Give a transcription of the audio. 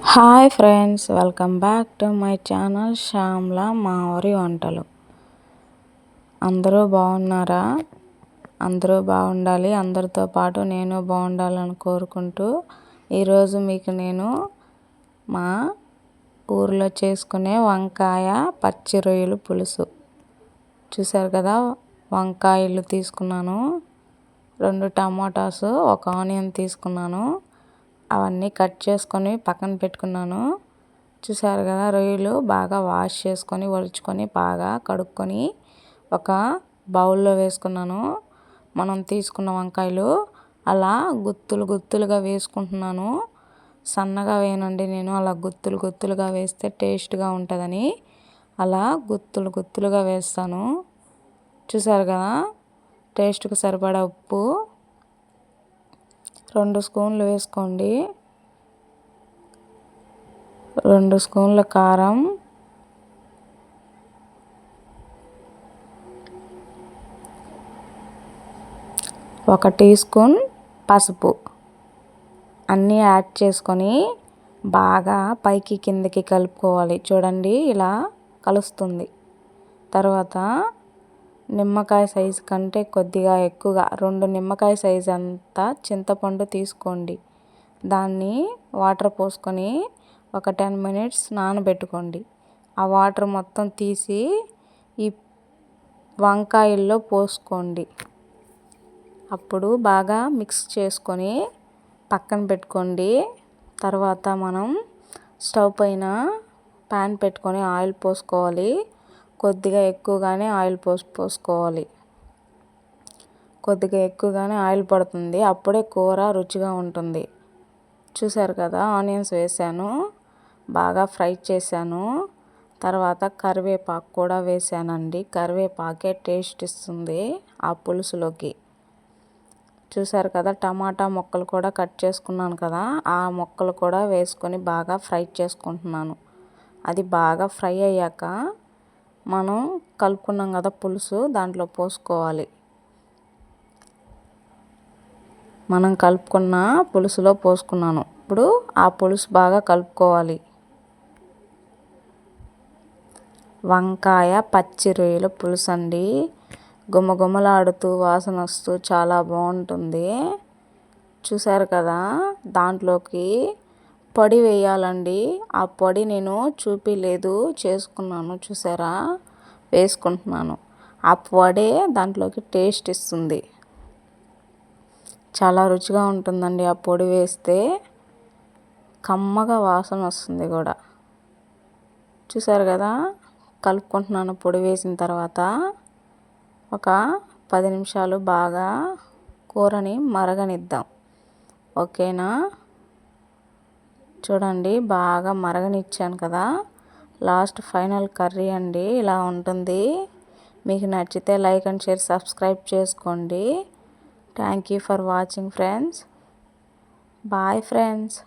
Hi friends, welcome back to my channel Shyamala మా ఊరి వంటలు. అందరూ బాగున్నారా? అందరూ బాగుండాలి, అందరితో పాటు నేను బాగుండాలని కోరుకుంటూ ఈరోజు మీకు నేను మా ఊరిలో చేసుకునే వంకాయ పచ్చి రొయ్యలు పులుసు చూసారు కదా. వంకాయలు తీసుకున్నాను, 2 టమాటాస్, 1 ఆనియన్ తీసుకున్నాను. అవన్నీ కట్ చేసుకొని పక్కన పెట్టుకున్నాను. చూసారు కదా, రొయ్యలు బాగా వాష్ చేసుకొని ఒలుచుకొని బాగా కడుక్కొని ఒక బౌల్లో వేసుకున్నాను. మనం తీసుకున్న వంకాయలు అలా గుత్తులుగా వేసుకుంటున్నాను. సన్నగా వేయనండి నేను, అలా గుత్తులుగా వేస్తే టేస్ట్గా ఉంటుందని అలా గుత్తులుగా వేస్తాను. చూసారు కదా, టేస్ట్కి సరిపడా ఉప్పు 2 స్పూన్లు వేసుకోండి, 2 స్పూన్ల కారం, 1 టీ స్పూన్ పసుపు అన్నీ యాడ్ చేసుకొని బాగా పైకి కిందకి కలుపుకోవాలి. చూడండి, ఇలా కలుస్తుంది. తర్వాత నిమ్మకాయ సైజు కంటే కొద్దిగా ఎక్కువగా 2 నిమ్మకాయ సైజు అంతా చింతపండు తీసుకోండి. దాన్ని వాటర్ పోసుకొని ఒక 10 మినిట్స్ నానబెట్టుకోండి. ఆ వాటర్ మొత్తం తీసి ఈ వంకాయల్లో పోసుకోండి. అప్పుడు బాగా మిక్స్ చేసుకొని పక్కన పెట్టుకోండి. తర్వాత మనం స్టవ్ పైన ప్యాన్ పెట్టుకొని ఆయిల్ పోసుకోవాలి. కొద్దిగా ఎక్కువగానే ఆయిల్ పోసుకోవాలి. కొద్దిగా ఎక్కువగానే ఆయిల్ పడుతుంది, అప్పుడే కూర రుచిగా ఉంటుంది. చూసారు కదా, ఆనియన్స్ వేసాను, బాగా ఫ్రై చేశాను. తర్వాత కరివేపాకు కూడా వేసానండి. కరివేపాకే టేస్ట్ ఇస్తుంది ఆ పులుసులోకి. చూసారు కదా, టమాటా ముక్కలు కూడా కట్ చేసుకున్నాను కదా, ఆ ముక్కలు కూడా వేసుకొని బాగా ఫ్రై చేసుకుంటున్నాను. అది బాగా ఫ్రై అయ్యాక మనం కలుపుకున్నాం కదా పులుసు, దాంట్లో పోసుకోవాలి. మనం కలుపుకున్న పులుసులో పోసుకున్నాను. ఇప్పుడు ఆ పులుసు బాగా కలుపుకోవాలి. వంకాయ పచ్చి రొయ్యల పులుసు అండి, గుమగుమలాడుతూ వాసన వస్తూ చాలా బాగుంటుంది. చూసారు కదా, దాంట్లోకి పొడి వేయాలండి. ఆ పొడి నేను చూపిలేదు, చేసుకున్నాను. చూసారా, వేసుకుంటున్నాను. ఆ పొడే దాంట్లోకి టేస్ట్ ఇస్తుంది, చాలా రుచిగా ఉంటుందండి. ఆ పొడి వేస్తే కమ్మగా వాసన వస్తుంది కూడా. చూసారు కదా, కలుపుకుంటున్నాను. పొడి వేసిన తర్వాత ఒక 10 నిమిషాలు బాగా కూరని మరగనిద్దాం. ఓకేనా? చూడండి, బాగా మరగనిచ్చాను కదా. లాస్ట్ ఫైనల్ కర్రీ అండి, ఇలా ఉంటుంది. మీకు నచ్చితే లైక్ అండ్ షేర్, సబ్స్క్రైబ్ చేసుకోండి. Thank you for watching friends. Bye friends.